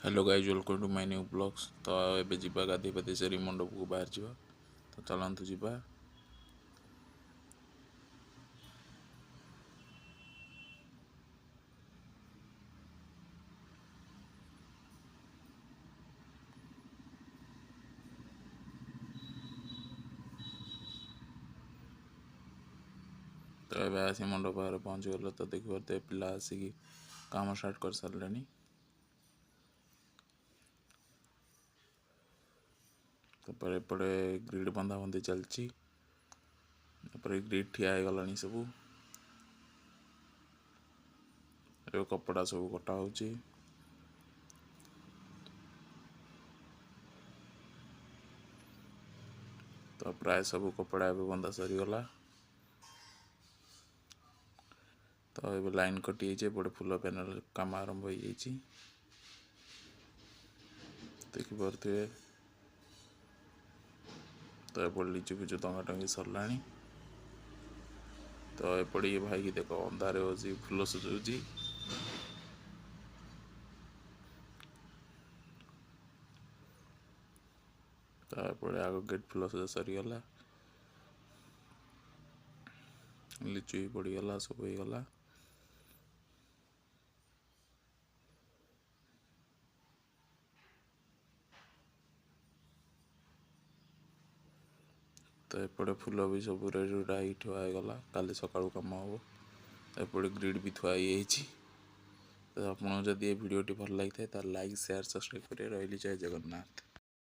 Hello guys, welcome to my new blogs. तो एबे जीवा गाधी पाधी से मंडप को बाहर जावा। तो चलतु जीवा। तो ये आसी मंडप बाहर पहुँची गल। तो देख पारे पिला आसिक काम स्टार्ट कर सारे। तापर एपटे ग्रिड बंधा बंधी चलती। ग्रिड ठिया गला सब कपड़ा सब कटा हो। तो प्राय सब कपड़ा एवं बंधा सरीगला। तो ये लाइन कटि एपटे फुल पैनल काम आरंभ हो देखिपे। तो एपटे लिचु फिचु टंगा टंगी सरला। तो एपटे ये भाई की देख अंधारे बस फुल सजाऊँगी। तापर आग गेट फुल सजा सरीगला। लिचु भी पड़गला, सब हो गला। तो एपटे फुल भी सब रेडी ठुआगला। काली सकाळू कम हम। एपटे ग्रिड भी थुआई। तो आपको जदि ये वीडियोटी भल लगी था लाइक शेयर सब्सक्राइब करें। रही जय जगन्नाथ।